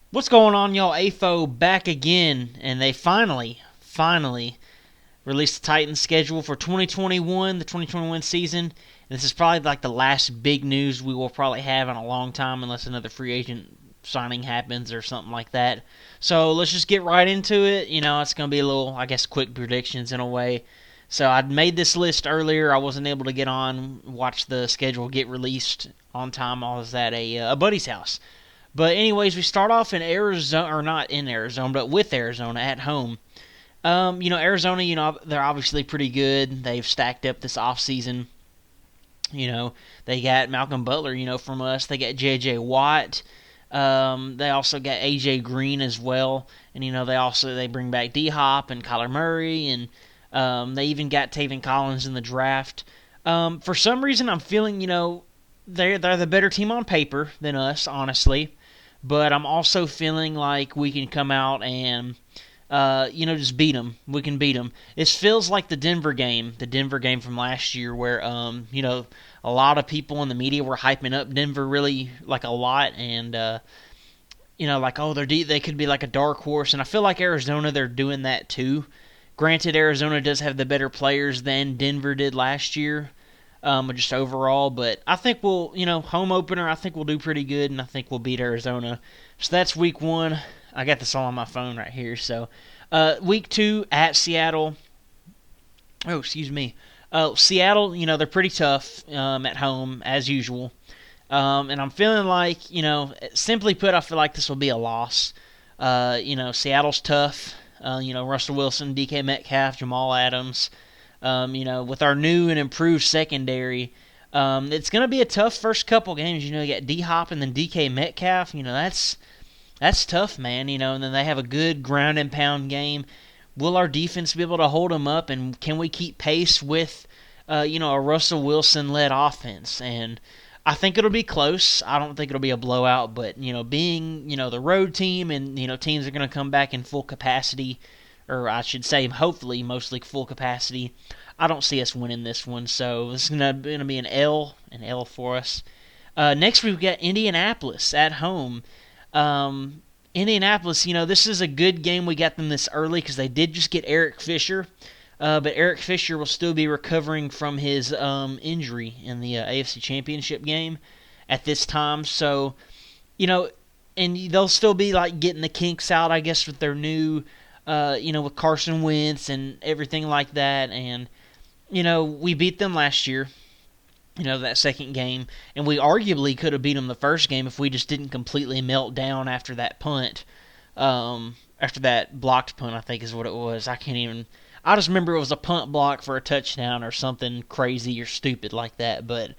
What's going on, y'all? AFO back again, and they finally released the Titans schedule for 2021, the 2021 season. And this is probably like the last big news we will probably have in a long time, unless another free agent signing happens or something like that. So let's just get right into it. It's going to be a little, I guess, quick predictions in a way. So I'd made this list earlier. I wasn't able to get on, watch the schedule get released on time. I was at a buddy's house. But anyways, we start off in Arizona, or not in Arizona, but with Arizona at home. Arizona, they're obviously pretty good. They've stacked up this offseason. They got Malcolm Butler, from us. They got J.J. Watt. They also got A.J. Green as well. And, they bring back D-Hop and Kyler Murray. And they even got Taven Collins in the draft. For some reason, I'm feeling, they're the better team on paper than us, honestly. But I'm also feeling like we can come out and just beat them. We can beat them. It feels like the Denver game from last year, where a lot of people in the media were hyping up Denver really like a lot, and like, oh, they could be like a dark horse, and I feel like Arizona, they're doing that too. Granted, Arizona does have the better players than Denver did last year, just overall. But I think home opener, I think we'll do pretty good, and I think we'll beat Arizona. So that's week one. I got this all on my phone right here. So week two at Seattle. Oh, excuse me. Seattle, they're pretty tough at home, as usual. And I'm feeling like, simply put, I feel like this will be a loss. Seattle's tough. Russell Wilson, DK Metcalf, Jamal Adams. With our new and improved secondary, it's going to be a tough first couple games. You got D Hop and then DK Metcalf. That's tough, man. And then they have a good ground and pound game. Will our defense be able to hold them up, and can we keep pace with, a Russell Wilson led offense? And I think it'll be close. I don't think it'll be a blowout, but being the road team, and teams are going to come back in full capacity, or I should say, hopefully, mostly full capacity. I don't see us winning this one, so this is going to be an L for us. Next, we've got Indianapolis at home. Indianapolis, this is a good game. We got them this early because they did just get Eric Fisher. But Eric Fisher will still be recovering from his injury in the AFC Championship game at this time. So, and they'll still be like getting the kinks out, I guess, with their new, with Carson Wentz and everything like that. And, we beat them last year, that second game. And we arguably could have beat them the first game if we just didn't completely melt down after that punt. After that blocked punt, I think is what it was. I just remember it was a punt block for a touchdown or something crazy or stupid like that. But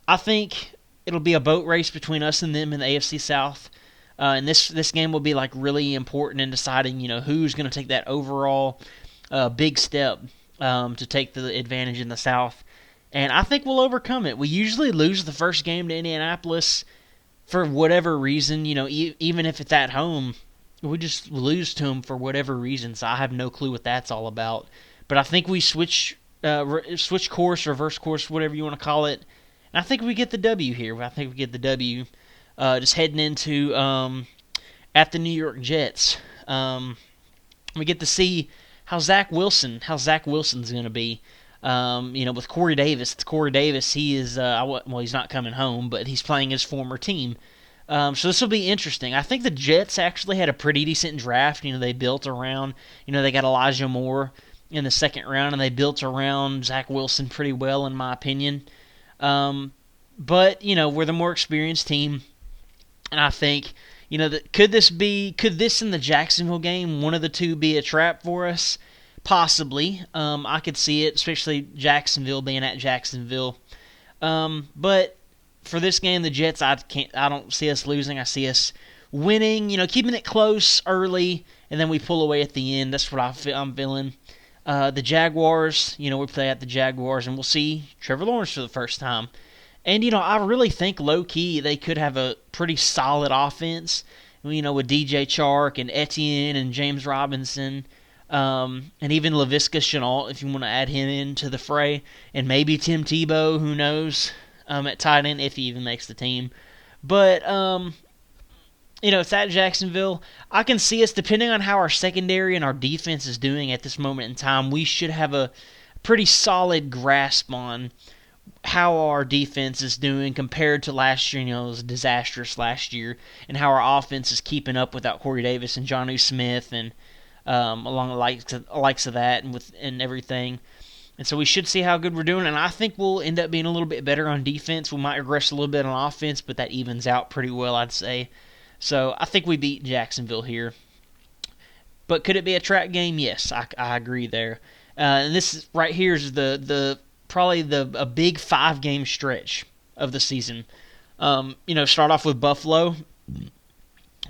I think it'll be a boat race between us and them in the AFC South. And this game will be like really important in deciding, who's going to take that overall big step to take the advantage in the South. And I think we'll overcome it. We usually lose the first game to Indianapolis for whatever reason. Even if it's at home, we just lose to them for whatever reason. So I have no clue what that's all about. But I think we switch course, reverse course, whatever you want to call it. And I think we get the W here. I think we get the W. Just heading into at the New York Jets. We get to see how Zach Wilson's going to be. With Corey Davis. Corey Davis, he is, he's not coming home, but he's playing his former team. So this will be interesting. I think the Jets actually had a pretty decent draft. They built around, they got Elijah Moore in the second round, and they built around Zach Wilson pretty well, in my opinion. But, we're the more experienced team, and I think, could this in the Jacksonville game, one of the two, be a trap for us? Possibly. I could see it, especially Jacksonville being at Jacksonville. But for this game, the Jets, I don't see us losing. I see us winning, keeping it close early, and then we pull away at the end. That's what I'm feeling. The Jaguars, we play at the Jaguars, and we'll see Trevor Lawrence for the first time. And, I really think low-key they could have a pretty solid offense, with DJ Chark and Etienne and James Robinson. And even Laviska Shenault, if you want to add him into the fray. And maybe Tim Tebow, who knows, at tight end, if he even makes the team. But, It's at Jacksonville. I can see us, depending on how our secondary and our defense is doing at this moment in time, we should have a pretty solid grasp on how our defense is doing compared to last year. It was disastrous last year, and how our offense is keeping up without Corey Davis and Jonnu Smith and along the likes of that and everything. And so we should see how good we're doing, and I think we'll end up being a little bit better on defense. We might regress a little bit on offense, but that evens out pretty well, I'd say. So I think we beat Jacksonville here. But could it be a trap game? Yes, I agree there. And this right here is the probably a big 5-game stretch of the season. Start off with Buffalo.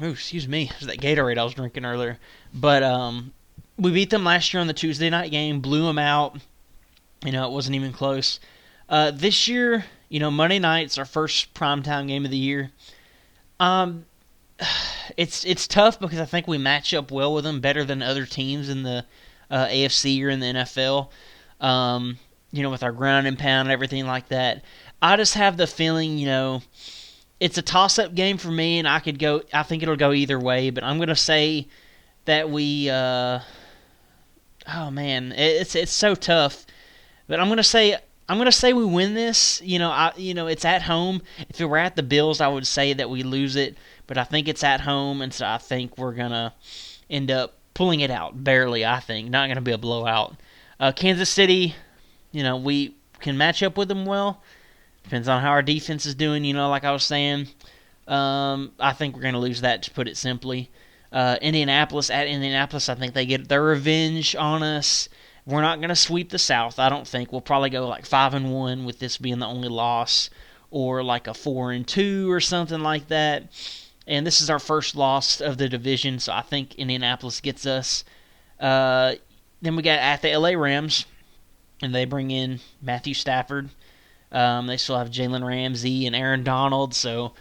Oh, excuse me, it was that Gatorade I was drinking earlier. But we beat them last year on the Tuesday night game, blew them out. It wasn't even close. This year, Monday night's our first primetime game of the year. It's tough because I think we match up well with them, better than other teams in the AFC or in the NFL. With our ground and pound and everything like that. I just have the feeling, it's a toss-up game for me, and I think it'll go either way. But I'm gonna say that we. Oh man, it's so tough. But I'm gonna say we win this. It's at home. If it were at the Bills, I would say that we lose it. But I think it's at home, and so I think we're gonna end up pulling it out barely. I think not gonna be a blowout. Kansas City, we can match up with them well. Depends on how our defense is doing. Like I was saying, I think we're gonna lose that, to put it simply. Indianapolis, at Indianapolis, I think they get their revenge on us. We're not going to sweep the South, I don't think. We'll probably go like 5-1 with this being the only loss, or like a 4-2 or something like that. And this is our first loss of the division, so I think Indianapolis gets us. Then we got at the LA Rams, and they bring in Matthew Stafford. They still have Jalen Ramsey and Aaron Donald, so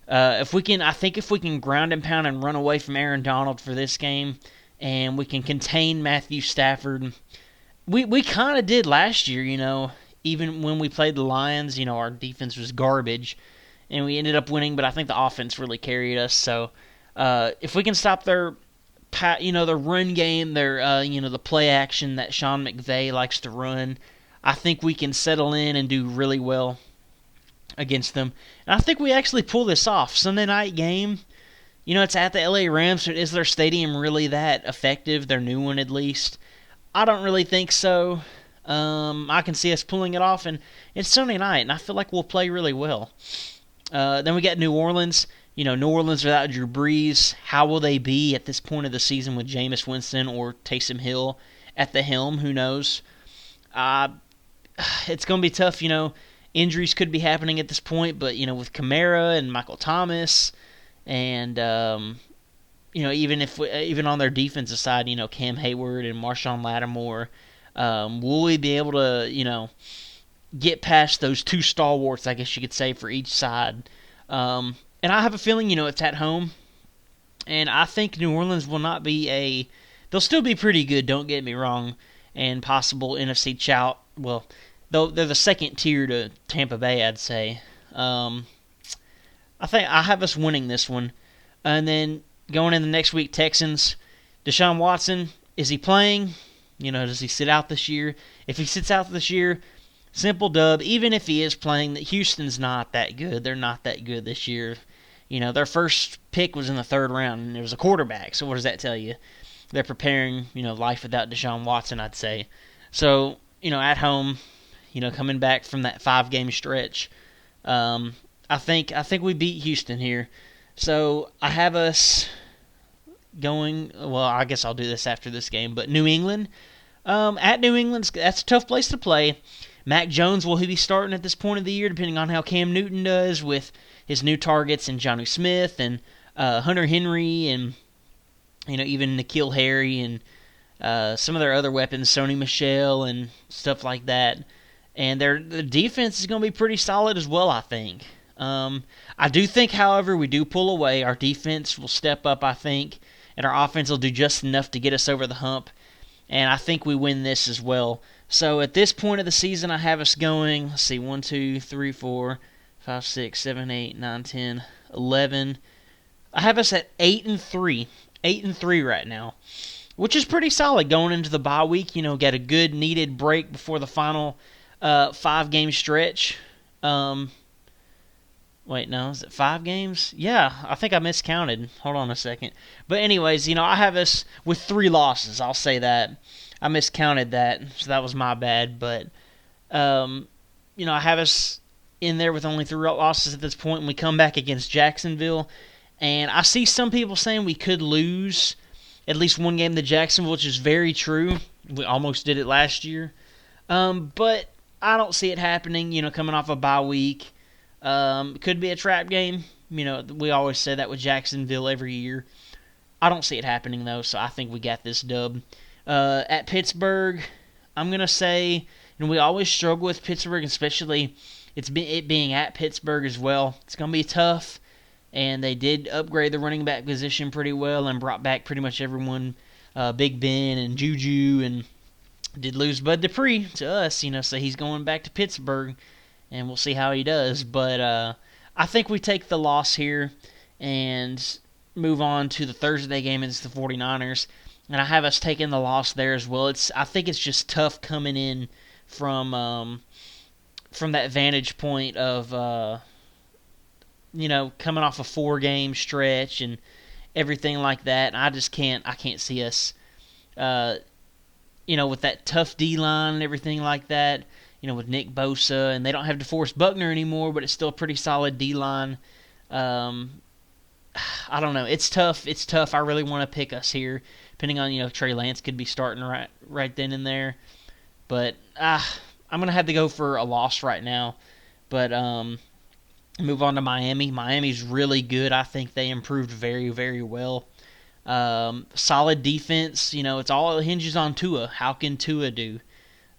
if we can ground and pound and run away from Aaron Donald for this game, and we can contain Matthew Stafford. We kind of did last year, even when we played the Lions, our defense was garbage, and we ended up winning, but I think the offense really carried us. So if we can stop their run game, their the play action that Sean McVay likes to run, I think we can settle in and do really well against them. And I think we actually pull this off. Sunday night game. It's at the LA Rams. So is their stadium really that effective? Their new one, at least. I don't really think so. I can see us pulling it off, and it's Sunday night, and I feel like we'll play really well. Then we got New Orleans. New Orleans without Drew Brees. How will they be at this point of the season with Jameis Winston or Taysom Hill at the helm? Who knows? It's going to be tough. Injuries could be happening at this point, but with Kamara and Michael Thomas. And even on their defensive side, Cam Hayward and Marshawn Lattimore, will we be able to get past those two stalwarts, I guess you could say, for each side? And I have a feeling it's at home, and I think New Orleans will not be they'll still be pretty good. Don't get me wrong, and possible NFC shout. Well, they're the second tier to Tampa Bay, I'd say. I think I have us winning this one. And then going in the next week, Texans. Deshaun Watson, is he playing? Does he sit out this year? If he sits out this year, simple dub. Even if he is playing, Houston's not that good. They're not that good this year. Their first pick was in the 3rd round, and it was a quarterback. So what does that tell you? They're preparing, life without Deshaun Watson, I'd say. So, at home, coming back from that 5-game stretch, I think we beat Houston here. So I have us going. Well, I guess I'll do this after this game. But New England, at New England, that's a tough place to play. Mac Jones, will he be starting at this point of the year, depending on how Cam Newton does with his new targets and Jonnu Smith and Hunter Henry and even N'Keal Harry and some of their other weapons, Sony Michel and stuff like that. And the defense is going to be pretty solid as well, I think. I do think, however, we do pull away. Our defense will step up, I think, and our offense will do just enough to get us over the hump. And I think we win this as well. So at this point of the season, I have us going, let's see, 1, 2, 3, 4, 5, 6, 7, 8, 9, 10, 11. I have us at 8-3, 8-3 right now, which is pretty solid going into the bye week. Get a good needed break before the final 5 game stretch. Um, Wait, no, is it 5 games? Yeah, I think I miscounted. Hold on a second. But anyways, I have us with 3 losses. I'll say that I miscounted that, so that was my bad. But um, I have us in there with only 3 losses at this point, and we come back against Jacksonville. And I see some people saying we could lose at least one game to Jacksonville, which is very true. We almost did it last year. But I don't see it happening, coming off a bye week. It could be a trap game. We always say that with Jacksonville every year. I don't see it happening, though, so I think we got this dub. At Pittsburgh, I'm going to say, we always struggle with Pittsburgh, especially it being at Pittsburgh as well. It's going to be tough, and they did upgrade the running back position pretty well and brought back pretty much everyone, Big Ben and Juju, and did lose Bud Dupree to us, so he's going back to Pittsburgh, and we'll see how he does. But I think we take the loss here and move on to the Thursday game against the 49ers. And I have us taking the loss there as well. I think it's just tough coming in from that vantage point of coming off a 4 game stretch and everything like that. And I can't see us with that tough D line and everything like that. With Nick Bosa, and they don't have DeForest Buckner anymore, but it's still a pretty solid D line. I don't know. It's tough. It's tough. I really want to pick us here, depending on Trey Lance could be starting right then and there. But I'm gonna have to go for a loss right now. But move on to Miami. Miami's really good. I think they improved very, very well. Solid defense. It all hinges on Tua. How can Tua do?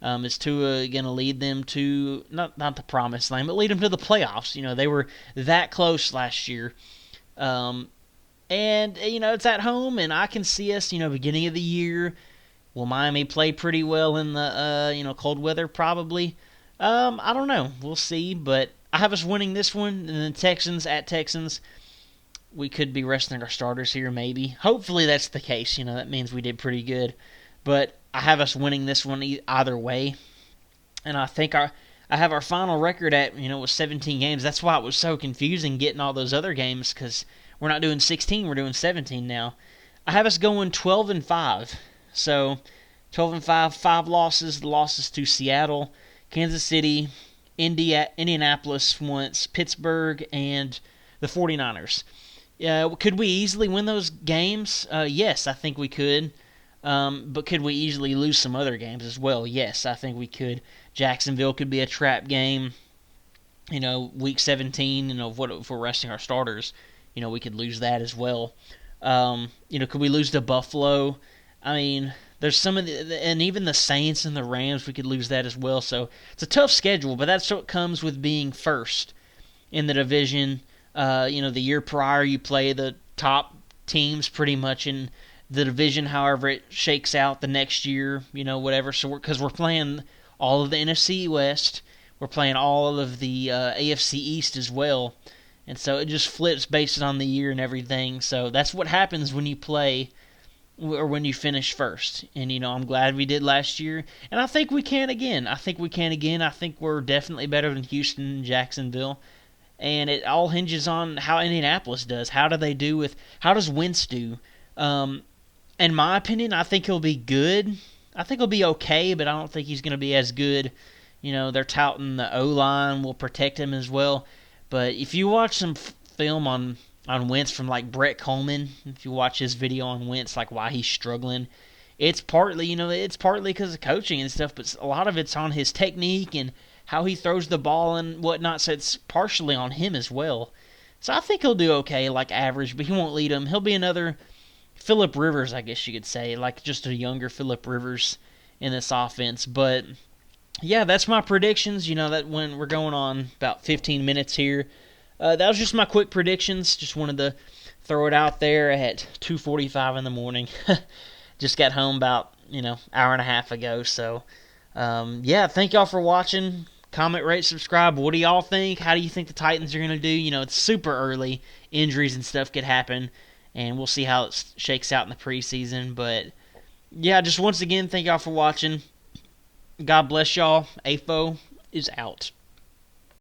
Is Tua going to lead them to, not the promised land, but lead them to the playoffs? They were that close last year. And, it's at home, and I can see us, beginning of the year. Will Miami play pretty well in the, cold weather? Probably. I don't know. We'll see, but I have us winning this one. And then Texans at Texans. We could be resting our starters here, maybe. Hopefully that's the case. That means we did pretty good. But I have us winning this one either way. And I think I have our final record at, was 17 games. That's why it was so confusing getting all those other games, because we're not doing 16, we're doing 17 now. I have us going 12-5. So 12-5, 5 losses. The losses to Seattle, Kansas City, Indianapolis once, Pittsburgh, and the 49ers. Could we easily win those games? Yes, I think we could. But could we easily lose some other games as well? Yes, I think we could. Jacksonville could be a trap game. Week 17, if we're resting our starters, we could lose that as well. Could we lose to Buffalo? I mean, there's some of and even the Saints and the Rams, we could lose that as well. So it's a tough schedule, but that's what comes with being first in the division. The year prior, you play the top teams pretty much in the division, however it shakes out the next year, whatever. So because we're playing all of the NFC West, we're playing all of the AFC East as well, and so it just flips based on the year and everything. So that's what happens when you play or when you finish first. And I'm glad we did last year, and I think we can again. I think we're definitely better than Houston and Jacksonville. And it all hinges on how Indianapolis does. How does Wentz do? In my opinion, I think he'll be good. I think he'll be okay, but I don't think he's going to be as good. They're touting the O-line will protect him as well. But if you watch some film on Wentz from like Brett Coleman, if you watch his video on Wentz, like why he's struggling, it's partly because of coaching and stuff, but a lot of it's on his technique and how he throws the ball and whatnot. So it's partially on him as well. So I think he'll do okay, like average, but he won't lead them. He'll be another Phillip Rivers, I guess you could say, like just a younger Phillip Rivers in this offense. But yeah, that's my predictions. That when we're going on about 15 minutes here, that was just my quick predictions. Just wanted to throw it out there at 2:45 in the morning. Just got home about hour and a half ago. So yeah, thank y'all for watching. Comment, rate, subscribe. What do y'all think? How do you think the Titans are going to do? It's super early. injuries and stuff could happen, and we'll see how it shakes out in the preseason. But yeah, just once again, thank y'all for watching. God bless y'all. AFO is out.